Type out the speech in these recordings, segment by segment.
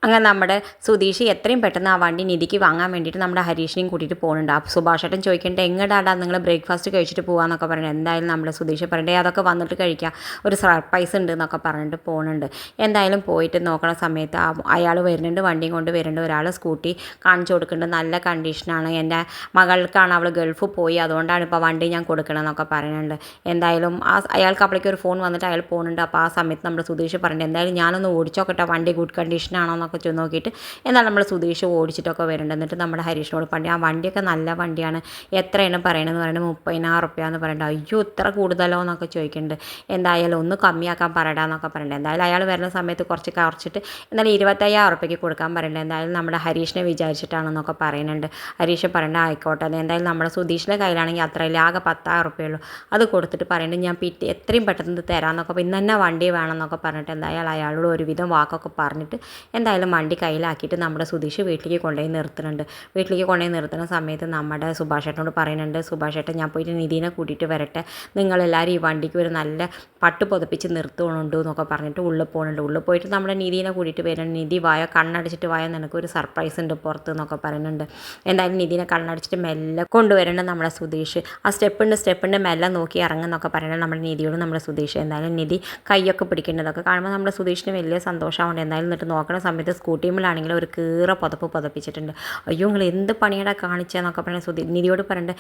അങ്ങനെ നമ്മുടെ സുധീഷ് എത്രയും പെട്ടെന്ന് ആ വണ്ടി നിധിക്ക് വാങ്ങാൻ വേണ്ടിയിട്ട് നമ്മുടെ ഹരീഷിനെയും കൂട്ടിയിട്ട് പോകുന്നുണ്ട്. അപ്പോൾ സുഭാഷേട്ടൻ ചോദിക്കേണ്ട എങ്ങോട്ടാടാ നിങ്ങൾ ബ്രേക്ക്ഫാസ്റ്റ് കഴിച്ചിട്ട് പോകാമെന്നൊക്കെ പറയുന്നത്. എന്തായാലും നമ്മുടെ സുധീഷ് പറയണ്ടേ അതൊക്കെ വന്നിട്ട് കഴിക്കാം, ഒരു സർപ്രൈസ് ഉണ്ട് എന്നൊക്കെ പറഞ്ഞിട്ട് പോകുന്നുണ്ട്. എന്തായാലും പോയിട്ട് നോക്കണ സമയത്ത് അയാൾ വരുന്നുണ്ട്, വണ്ടിയും കൊണ്ട് വരുന്നുണ്ട്. ഒരാൾ സ്കൂട്ടി കാണിച്ചു കൊടുക്കുന്നുണ്ട്, നല്ല കണ്ടീഷനാണ്, എൻ്റെ മകൾക്കാണ്, അവൾ ഗൾഫിൽ പോയി, അതുകൊണ്ടാണ് ഇപ്പോൾ വണ്ടി ഞാൻ കൊടുക്കണമെന്നൊക്കെ പറയുന്നുണ്ട്. എന്തായാലും അയാൾക്ക് അപ്പോഴേക്കും ഒരു ഫോൺ വന്നിട്ട് അയാൾ പോകുന്നുണ്ട്. അപ്പോൾ ആ സമയത്ത് നമ്മുടെ സുധീഷ് പറയുന്നുണ്ട് എന്തായാലും ഞാനൊന്ന് ഓടിച്ചോക്കട്ടെ വണ്ടി ഗുഡ് കണ്ടീഷനാണോ എന്നൊക്കെ ചെന്ന് നോക്കിയിട്ട് എന്നാൽ നമ്മൾ സുധീഷ് ഓടിച്ചിട്ടൊക്കെ വരുന്നുണ്ട്. എന്നിട്ട് നമ്മുടെ ഹരീഷിനോട് ആ വണ്ടിയൊക്കെ നല്ല വണ്ടിയാണ്, എത്രയാണ് പറയണമെന്ന് പറയുന്നത്, 30,000 റുപ്യ എന്ന് പറയുന്നത്. അയ്യോ ഇത്ര കൂടുതലോ എന്നൊക്കെ ചോദിക്കുന്നുണ്ട്. എന്തായാലും ഒന്ന് കമ്മിയാക്കാൻ പറയടാന്നൊക്കെ പറയുന്നുണ്ട്. എന്തായാലും അയാൾ വരുന്ന സമയത്ത് കുറച്ചിട്ട് എന്നാലും 25,000 റുപ്യക്ക് കൊടുക്കാൻ പറയുന്നുണ്ട്. എന്തായാലും നമ്മുടെ ഹരീഷിനെ വിചാരിച്ചിട്ടാണെന്നൊക്കെ പറയുന്നുണ്ട്. ഹരീഷ് പറയേണ്ട ആയിക്കോട്ടെ, എന്തായാലും നമ്മുടെ സുധീഷിൻ്റെ കയ്യിലാണെങ്കിൽ അത്രയില്ല, ആകെ 10,000 റുപ്യുള്ളൂ. അത് കൊടുത്തിട്ട് പറയുന്നുണ്ട് ഞാൻ എത്രയും പെട്ടെന്ന് തരാമെന്നൊക്കെ, ഇന്ന് തന്നെ വണ്ടി വേണമെന്നൊക്കെ പറഞ്ഞിട്ട് എന്തായാലും അയാളോട് ഒരുവിധം വാക്കൊക്കെ പറഞ്ഞിട്ട് എന്തായാലും വണ്ടി കയ്യിലാക്കിയിട്ട് നമ്മുടെ സുധീഷ് വീട്ടിലേക്ക് കൊണ്ടുപോയി നിർത്തുന്നുണ്ട്. വീട്ടിലേക്ക് കൊണ്ടുപോയി നിർത്തുന്ന സമയത്ത് നമ്മുടെ സുഭാഷേട്ടനോട് പറയുന്നുണ്ട്, സുഭാഷേട്ടൻ ഞാൻ പോയിട്ട് നിധീനെ കൂട്ടിയിട്ട് വരട്ടെ, നിങ്ങളെല്ലാവരും ഈ വണ്ടിക്ക് ഒരു നല്ല പട്ട് പുതപ്പിച്ച് നിർത്തുന്നുണ്ട് എന്നൊക്കെ പറഞ്ഞിട്ട് ഉള്ളിൽ പോകുന്നുണ്ട്. ഉള്ളിൽ പോയിട്ട് നമ്മുടെ നിധീനെ കൂട്ടിയിട്ട് വരുന്നുണ്ട്. നിധി വായ കണ്ണടിച്ചിട്ട് വായ, നിനക്കൊരു സർപ്രൈസ് ഉണ്ട് പുറത്ത് എന്നൊക്കെ പറയുന്നുണ്ട്. എന്തായാലും നിധീനെ കണ്ണടിച്ചിട്ട് മെല്ലെ കൊണ്ടുവരുന്നുണ്ട് നമ്മുടെ സുധീഷ്. ആ സ്റ്റെപ്പിൻ്റെ മെല്ലെ നോക്കി ഇറങ്ങുന്നൊക്കെ പറയുന്നത് നമ്മുടെ നിധിയോട് നമ്മുടെ സുധീഷ്. എന്തായാലും നിധി കൈയൊക്കെ പിടിക്കേണ്ടതൊക്കെ കാണുമ്പോൾ നമ്മുടെ സുധീഷിന് വലിയ സന്തോഷമാവുണ്ട്. എന്തായാലും എന്നിട്ട് നോക്കുന്ന സമയത്ത് സ്കൂട്ടിയുമ്പോഴാണെങ്കിൽ ഒരു കീറ പുതപ്പ് പുതപ്പിച്ചിട്ടുണ്ട്. അയ്യോ നിങ്ങൾ എന്ത് പണിയുടെ കാണിച്ചതെന്നൊക്കെ പറഞ്ഞ നിധിയോട് പറഞ്ഞിട്ട്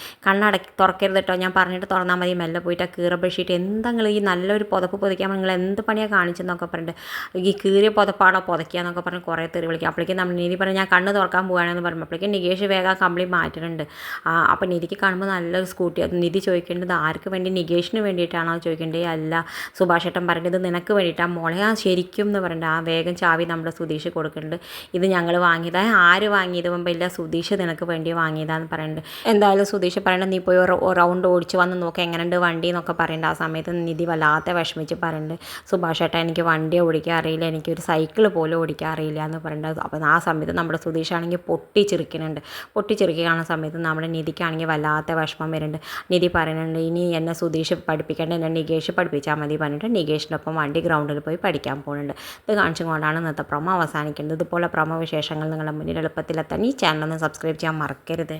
തുറക്കരുത് കേട്ടോ, ഞാൻ പറഞ്ഞിട്ട് തുറന്നാൽ മതി, മെല്ലെ പോയിട്ട് ആ കീറ ബെഡ്ഷീറ്റ് എന്തെങ്കിലും ഈ നല്ലൊരു പുതപ്പ് പുതയ്ക്കാൻ നിങ്ങൾ എന്ത് പണിയാണ് കാണിച്ചതെന്നൊക്കെ പറഞ്ഞിട്ട്, ഈ കീറിയ പുതപ്പാണോ പുതയ്ക്കുക എന്നൊക്കെ പറഞ്ഞ് കുറേ തെറി വിളിക്കും. അപ്പോഴേക്കും നമ്മൾ നിധി പറഞ്ഞ് ഞാൻ കണ്ണ് തുറക്കാൻ പോകുകയാണെന്ന് പറയുമ്പോഴേക്കും നികേഷ് വേഗം കംപ്ലീറ്റ് മാറ്റുന്നുണ്ട്. അപ്പോൾ നിധിക്ക് കാണുമ്പോൾ നല്ലൊരു സ്കൂട്ടി. നിധി ചോദിക്കേണ്ടത് ആർക്ക് വേണ്ടി, നികേഷിന് വേണ്ടിയിട്ടാണോ ചോദിക്കേണ്ടത്? അല്ല, സുഭാഷേട്ടൻ പറഞ്ഞത് നിനക്ക് വേണ്ടിയിട്ടാണ് മോളെ. ആ ശരിക്കും എന്ന് പറഞ്ഞിട്ട് ആ വേഗം ചാവി നമ്മുടെ സുധീഷ് കൊടുക്കുന്നുണ്ട്. ഇത് ഞങ്ങൾ വാങ്ങിയതാണ്. ആര് വാങ്ങിയത് മുമ്പ് ഇല്ല, സുധീഷ് നിനക്ക് വേണ്ടി വാങ്ങിയതാന്ന് പറയുന്നുണ്ട്. എന്തായാലും സുധീഷ് പറയുന്നത് നീ പോയി റൗണ്ട് ഓടിച്ച് വന്ന് നോക്കുക എങ്ങനെയുണ്ട് വണ്ടി എന്നൊക്കെ പറയുന്നുണ്ട്. ആ സമയത്ത് നിധി വല്ലാത്ത വിഷമിച്ച് പറയുന്നുണ്ട്, സുഭാഷേട്ടാ എനിക്ക് വണ്ടി ഓടിക്കാൻ അറിയില്ല, എനിക്കൊരു സൈക്കിൾ പോലും ഓടിക്കാൻ അറിയില്ല എന്ന് പറയുന്നുണ്ട്. അപ്പോൾ ആ സമയത്ത് നമ്മുടെ സുധീഷാണെങ്കിൽ പൊട്ടിച്ചിരിക്കി കാണുന്ന സമയത്ത് നമ്മുടെ നിധിക്കാണെങ്കിൽ വല്ലാത്ത വിഷമം വരുന്നുണ്ട്. നിധി പറയുന്നുണ്ട് ഇനി എന്നെ സുധീഷ് പഠിപ്പിക്കേണ്ട, എന്നെ നികേഷ് പഠിപ്പിച്ചാൽ മതി പറഞ്ഞിട്ട് നികേഷിൻ്റെ ഒപ്പം വണ്ടി ഗ്രൗണ്ടിൽ പോയി പഠിക്കാൻ പോകുന്നുണ്ട്. ഇത് കാണിച്ചുകൊണ്ടാണ് ഇന്നത്തെ പ്രൊമോ അവസാനിക്കുന്നത്. ഇതുപോലെ പ്രൊമോ വിശേഷങ്ങൾ നിങ്ങളുടെ മുന്നിൽ എളുപ്പത്തിലെത്താൻ ഈ ചാനൽ ഒന്ന് സബ്സ്ക്രൈബ് ചെയ്യാൻ മറക്കരുത്.